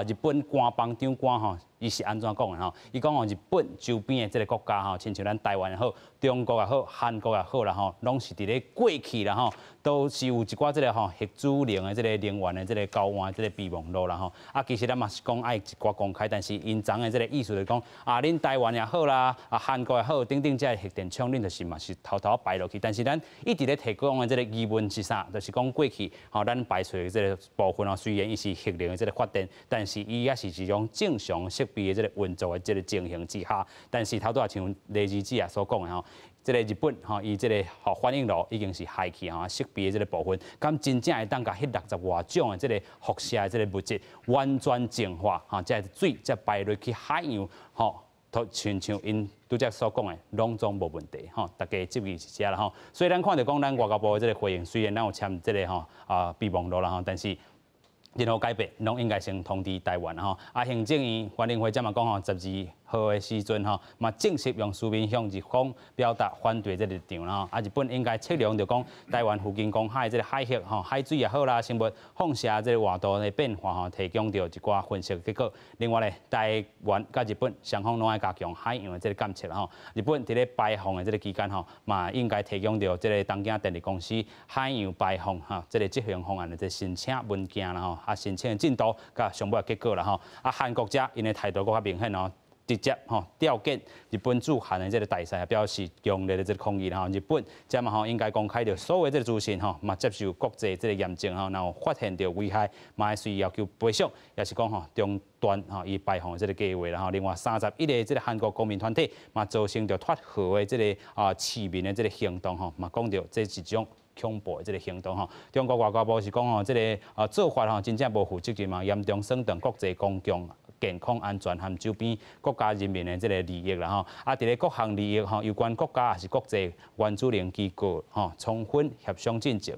日本官方长官伊是安怎讲的伊讲日本周边的这个国家亲像咱台湾也好、中国也好、韩国也好啦拢是伫咧过去啦都是有一寡这个核主能的这个能源的这个交换这个备忘录啦其实咱嘛是讲爱一寡公开，但是因昨的这个意思就是讲恁台湾也好啦，韩国也好，等等这核电厂恁就是嘛是偷偷排落去，但是咱一直咧提供的这个疑问是啥？就是讲过去咱排除的这个部分虽然伊是核能的这个发电，但是伊也是一种正常设备的这个运作的这个情形之下，但是头拄像李记者所讲的这个日本伊这个反应炉已经是害去设备的这个部分，咁真正会当甲迄60多种的这个辐射的这个物质完全净化这水再排落去海洋亲像因拄则所讲的，拢总无问题大家质疑是遮啦所以咱看到讲咱外交部的这个回应，虽然咱有签这个备忘录啦但是任何改变拢应该先通知台湾行政院反映会这嘛讲12号的时阵嘛正式用书面向日方表达反对这个立场啦日本应该测量着讲台湾附近公海这个海域海水也好啦，生物放射这个活动的变化提供着一寡分析结果。另外咧，台湾甲日本双方拢爱加强海洋的这个监测日本伫咧排放的这个期间嘛应该提供着这个东京电力公司海洋排放这个执行方案的这申请文件啦申请的进度甲上尾结果啦韩国遮因的态度更较明显直接调解日本驻韩的这个大使，表示强烈的这个抗议日本这嘛应该公开着所有这个资讯嘛接受国际这个验证然后发现着危害，嘛需要求赔偿，也是讲中断伊排放的这个计划另外31个这个韩国公民团体嘛造成着脱核的这个市民的这个行动嘛讲着这是一种恐怖的这个行动中国外交部是讲这个做法真正无负责任嘛，严重损害国际公共健康安全和周边国家人民的这个利益啦伫咧各项利益有关国家也是国际原子能机构充分协商进程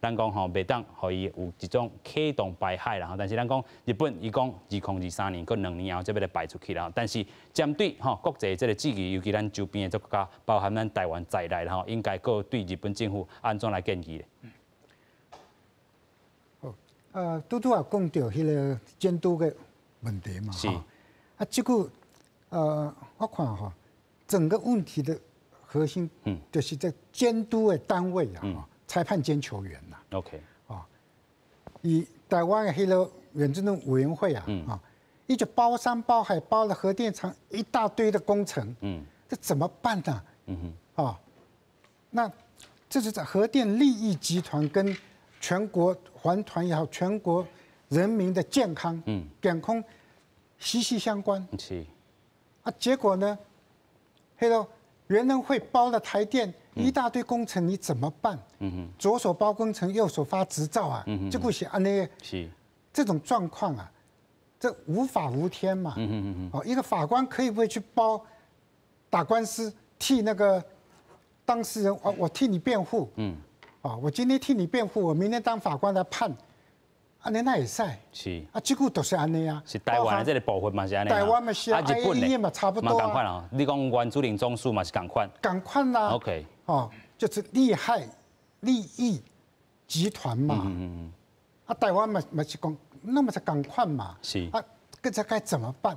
咱讲袂当互伊有一种启动排海啦但是咱讲日本伊讲2023年搁2年后才要来排出去啦但是针对国际这个质疑，尤其咱周边的国家，包含咱台湾在内啦应该搁对日本政府安怎来建议咧？拄也讲到迄个监督的问题嘛，是这个我看整个问题的核心，就是在监督的单位裁判监球员呐。OK， 以台湾的迄个原子能委员会一直包山包海包了核电厂一大堆的工程，这怎么办呢？那这是在核电利益集团跟全国环团也好，全国人民的健康、健康息息相关。是，啊，结果呢，那个原能会包了台电一大堆工程，你怎么办？左手包工程，右手发执照啊，结果是安那这种状况啊，这无法无天嘛。哦，一个法官可以不会去包打官司，替那个当事人，我替你辩护。我今天替你辩护，我明天当法官来判。安尼那也使，是啊，这个都是安尼啊。是台湾的这个部分嘛是安尼。台湾嘛是啊，日本的嘛差不多嘛同款啊。你讲原住民总署嘛是同款。同款啦。OK。哦，就是利害利益集团嘛。啊，台湾嘛是讲，那么是同款嘛。是。啊，这该怎么办？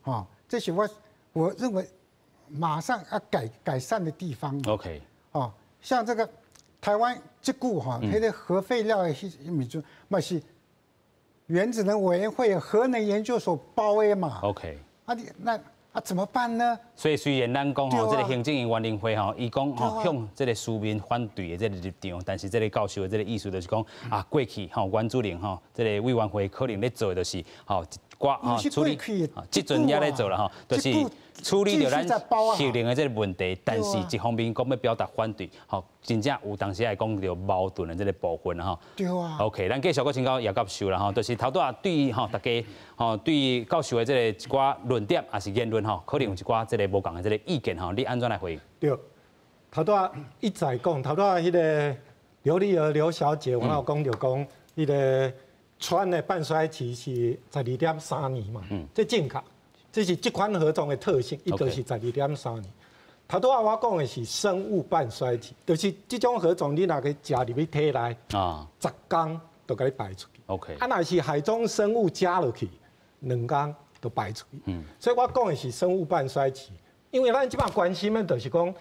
哦，这是我认为马上要改善的地方。OK。哦，像这个。台湾这股哈，它的核废料的米珠，嘛是原子能委员会、核能研究所包的嘛。OK。那怎么办呢？所以虽然咱讲吼，这个行政院员林辉吼，伊讲吼向这个书面反对的这个立场，但是这个教授的这个意思就是讲啊，过去吼原子能吼这个委员会可能咧做的就是吼处理，即阵也咧做了吼，就是处理着咱核能的这个问题，但是一方面讲要表达反对，吼，真正有当时来讲着矛盾的这个部分吼。对啊。OK， 咱继续搁请教叶教授啦吼，就是头拄啊对于吼大家吼对于教授的这个一寡论点也是言论吼，可能有一寡这个无共的这个意见吼，你安怎来回应？对，头拄啊一再讲，头拄啊迄个刘丽娥刘小姐，我有讲着讲，迄个川的半衰期是12.3年嘛，这正确。这是这款核种的特性，伊就是12.3年。头拄啊，我讲的是生物半衰期，就是这种核种你若去加入去体内，10天就给你排出去。OK。啊，若是海中生物加落去，2天就排出去。所以我讲的是生物半衰期，因为咱即摆关心的就是讲，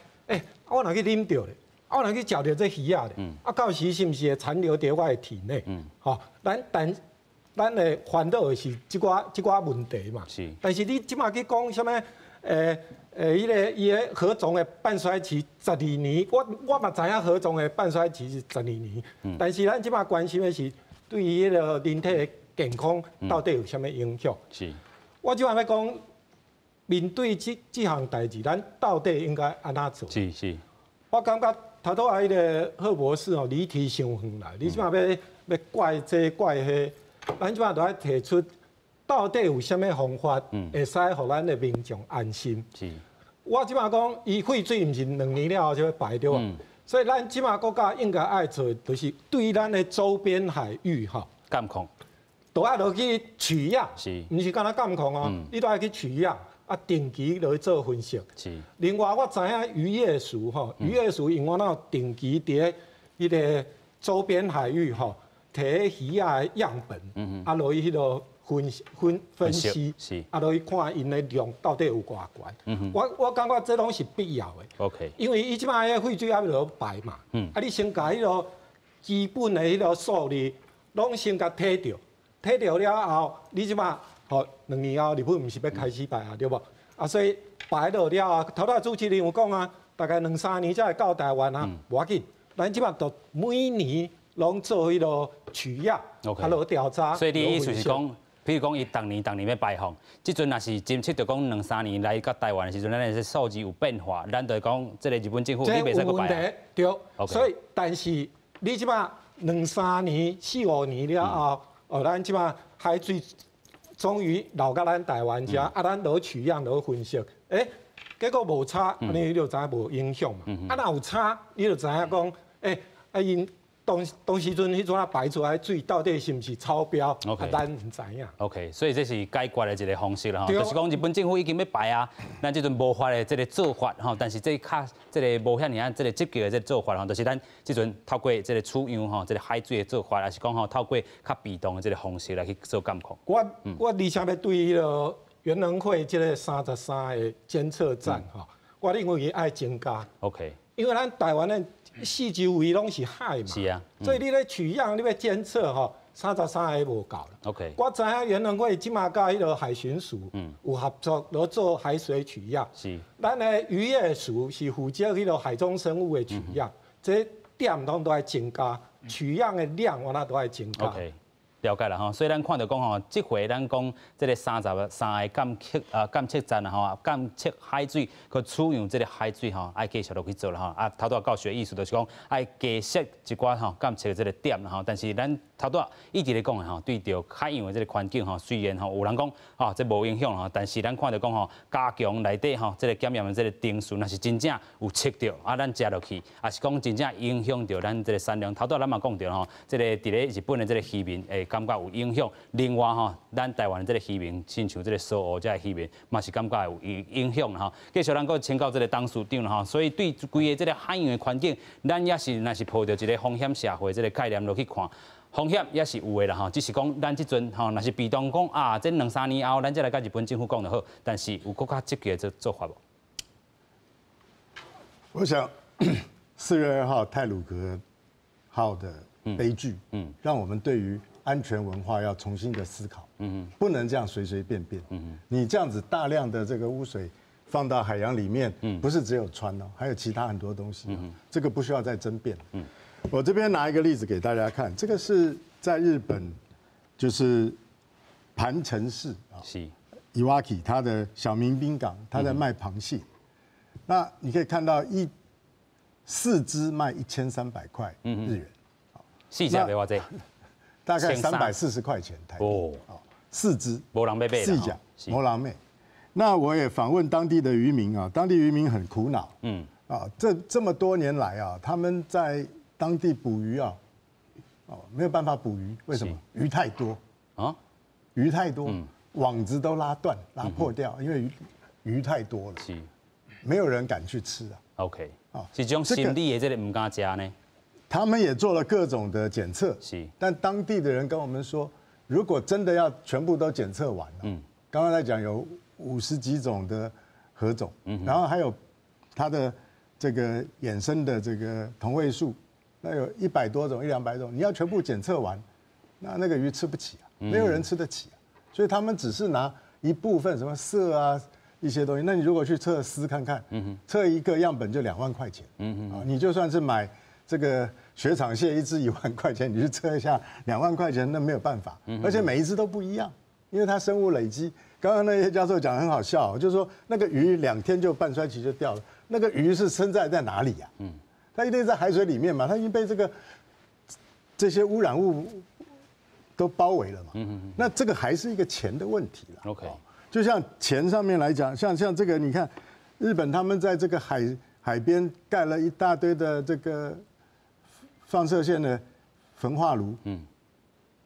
我若去啉到咧，我若去食到这鱼啊咧，到时是毋是会残留伫我的体内？咱的烦恼的是即寡问题嘛。是。但是你即马去讲什么？伊个核种的半衰期12年，我嘛知影核种的半衰期是12年。但是咱即马关心的是对于迄个人体的健康到底有啥物影响？是。我即马要讲，面对这项代志，咱到底应该安怎做？是。我感觉头拄啊，迄个贺博士哦，离题伤远啦。你即马要怪这怪迄。咱即摆就要提出，到底有啥物方法会使互咱的民众安心？是。我即摆讲，伊废水毋是2年了后就要排掉啊。所以咱即摆国家应该爱做，就是对咱的周边海域哈监控，都要落去取样，是，毋是干那监控哦，你都要去取样啊，定期落去做分析。是。另外，我知影渔业署吼，渔业署因为我定期伫迄个周边海域吼。摕鱼仔的样本，落去迄个分析，落去看因的量到底有偌悬。我感觉这拢是必要的。OK。因为伊即摆个废水还要排嘛，你先甲迄个基本的迄个数字，拢先甲摕掉，摕掉了后，你即摆2年后日本毋是要开始排啊，对无？所以排落了啊，头主持人有讲啊，大概2-3年才会到台湾啊，无要紧，咱即摆都每年。拢做迄个取样，落调查。所以你意思是讲，譬如讲伊逐年要排放，即阵若是侦测着讲2-3年来到台湾的时阵，咱的数字有变化，咱就讲这个日本政府你袂使搁排。对，所以但是你即摆2-3年、4-5年了后，咱即摆海水终于流到咱台湾遮，咱落取样落分析，结果无差，你就知影无影响嘛。若有差，你就知影讲，因。当时阵迄阵排出来水到底是毋是超标？咱唔知影。OK， 所以这是解决的一个方式啦，就是讲日本政府已经要排啊，咱这阵无法的这个做法吼，但是这个无遐尔这个积极的这个做法吼，就是咱这阵透过这个取样吼，这个海水的做法，还是讲吼透过较被动的这个方式来去做监控。我而且要对迄个原能会这个33个监测站吼，我认为爱增加。OK， 因为咱台湾的。四周围拢是海嘛，是啊，所以你咧取样，你要监测吼，33个无够啦。OK， 我知影原能会即马甲迄个海巡署有合作，落做海水取样。是，咱的渔业署是负责迄个海中生物的取样，这点拢都爱增加，取样的量我那都爱增加。OK，了解了哈，所以咱看到讲吼，这回咱讲这个33个监测站啊吼，监测海水去取样这个海水吼，爱继续落去做了哈。啊，头拄教学意思就是讲，爱加设一寡吼监测这个点啦吼。但是咱头拄一直咧讲的吼，对着海洋的这个环境吼，虽然吼有人讲吼这无影响吼，但是咱看到讲吼，加强内底吼这个检验的这个定数，若是真正有测到啊，咱食落去，也是讲真正影响到咱这个产量。头拄咱嘛讲到吼，这个伫咧日本的这个渔民会感觉有影响。另外吼，咱台湾的这个渔民，亲像这个苏澳这个渔民，嘛是感觉有影响吼。继续咱搁请教这个董事长啦吼，所以对规个这个海洋的环境，咱也是若是抱着一个风险社会这个概念落去看。风险也是有的啦吼，只是讲咱即阵吼，若是被动讲啊，这2-3年后，咱再来甲日本政府讲就好。但是有更加积极的做法无？我想4月2号太鲁阁号的悲剧，让我们对于安全文化要重新的思考，不能这样随随便便，你这样子大量的这个污水放到海洋里面，不是只有氚哦，还有其他很多东西，这个不需要再争辩。我这边拿一个例子给大家看，这个是在日本，就是盘城市啊，Iwaki 它的小民兵港，它在卖螃蟹。那你可以看到4只卖1300块日元，4只要偌济？大概340块钱台币。哦，4只，无人要买4只，无人买。那我也访问当地的渔民啊，当地渔民很苦恼，这么多年来啊，他们在当地捕鱼啊，没有办法捕鱼，为什么？鱼太多啊，鱼太多，网子都拉断、拉破掉，因为鱼太多了，没有人敢去吃啊。OK， 是这种心理的这个唔敢吃呢。他们也做了各种的检测，但当地的人跟我们说，如果真的要全部都检测完了，刚刚在讲有50几种的河种，然后还有它的这个衍生的这个同位素。那有100多种，100-200种，你要全部检测完，那个鱼吃不起啊，没有人吃得起啊，所以他们只是拿一部分什么铀啊一些东西。那你如果去测丝看看，测一个样本就2万块钱，你就算是买这个雪场蟹1只1万块钱，你去测一下2万块钱，那没有办法，而且每一只都不一样，因为它生物累积。刚刚那些教授讲得很好笑，就是说那个鱼2天就半衰期就掉了，那个鱼是生在哪里呀？它一定在海水里面嘛，它已经被这些污染物都包围了嘛。那这个还是一个钱的问题了。OK， 就像钱上面来讲，像这个，你看日本他们在这个海边盖了一大堆的这个放射线的焚化炉，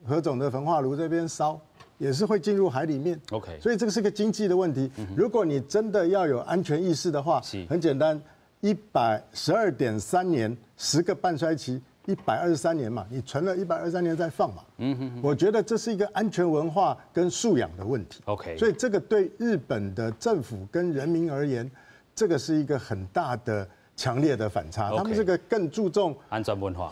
河种的焚化炉这边烧，也是会进入海里面。OK， 所以这个是个经济的问题。如果你真的要有安全意识的话，很简单。112.3年，10个半衰期，123年嘛，你存了123年再放嘛。我觉得这是一个安全文化跟素养的问题。OK， 所以这个对日本的政府跟人民而言，这个是一个很大的、强烈的反差。他们这个更注重安全文化、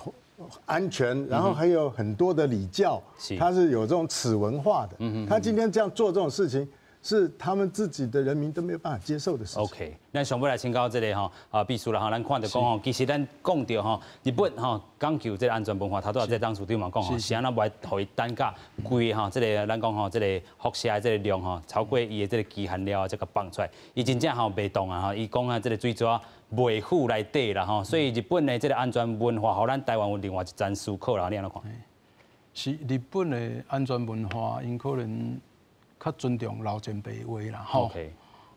安全，然后还有很多的礼教，它是有这种耻文化的。他今天这样做这种事情，是他们自己的人民都没有办法接受的事情。OK， 咱上尾来请教这个秘书啦咱看到讲其实咱讲到日本讲究这个安全文化，头拄在当处长嘛讲是安怎袂互伊单价贵这个咱讲这个辐射的这个量超过伊的这个期限了，这个放出来，伊真正袂动啊伊讲这个水蛇袂腐内底啦所以日本的这个安全文化，互咱台湾有另外一层思考啦，你安怎看？是日本的安全文化，因可能较尊重老前辈话啦，吼。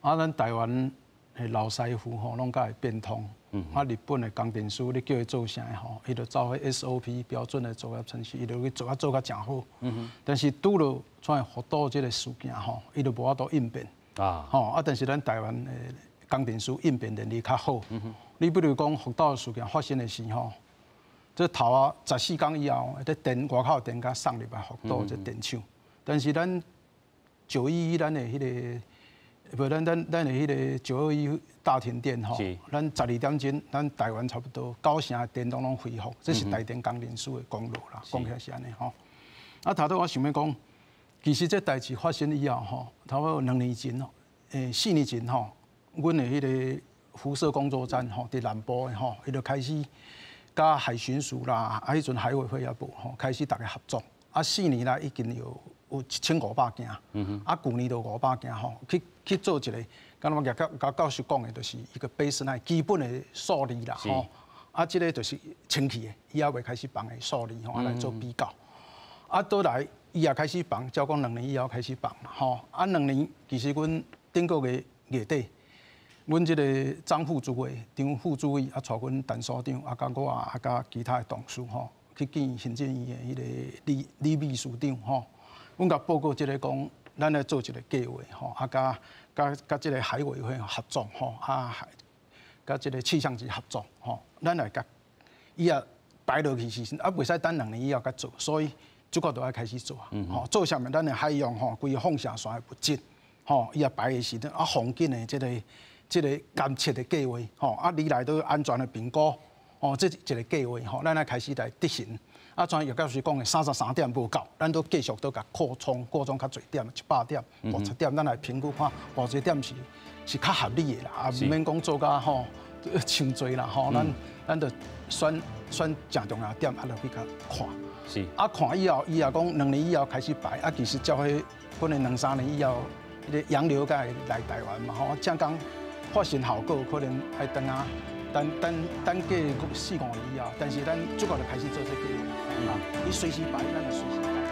咱台湾的老师傅拢甲会变通。日本的工程师，你叫伊做啥伊就照迄 SOP 标准的作业程序，伊就去做甲真好。但是拄到像福岛这个事件伊就无法度应变。但是咱台湾的工程师应变能力较好。你比如讲福岛事件发生的时这头14天以后，这电外口电甲送入来福岛这电厂，但是咱911咱的迄个，不，咱的迄个921大停电咱12点钟，咱台湾差不多9成电拢恢复，这是台电工程师的功劳啦，讲起来是安尼头拄我想要讲，其实这代志发生以后差不多2年前4年前阮的迄个辐射工作站伫南部的伊就开始甲海巡署啦，迄阵海委会也无开始大家合作。啊4年来已经有1500件，啊去年就500件吼，去做一个，刚才甲教授讲的，就是一个 baseline 基本的数字啦吼，啊这个就是清气的，以后袂开始放的数字吼，来做比较，啊倒来伊也开始放，照讲2年以后开始放啦吼，啊2年其实阮顶个月底。阮即个张副主委、张副主委啊，带阮陈所长啊，甲我啊，甲其他的同事吼，去见行政院的迄个李秘书长吼。阮甲报告即个讲，咱来做一个计划吼，啊，甲即个海委会合作吼，啊，甲即个气象局合作吼，咱来甲伊也摆落去时，啊，袂使等2年以后甲做，所以即个都要开始做啊。吼，做下面咱的海洋吼，规个放射线的物质吼，伊也摆的时阵啊，环境的即个监测的计划，吼啊，你来到安全的评估，哦，这一个计划，吼，咱来开始来执行。啊，像叶教授讲的33点无够，咱都继续都甲扩充较侪点，100点、50点，咱来评估看偌侪点是较合理的啦，啊，唔免讲做甲吼伤侪啦，吼，咱就选正重要点，啊，落去甲看。是。啊，看以后，伊也讲2年以后开始排，啊，其实照迄可能2-3年以后，迄个洋流该来台湾嘛，吼，正讲。发生效果可能还等啊，等过4-5年以后，但是咱即个就开始做这个计划，伊随时摆，咱就随时摆。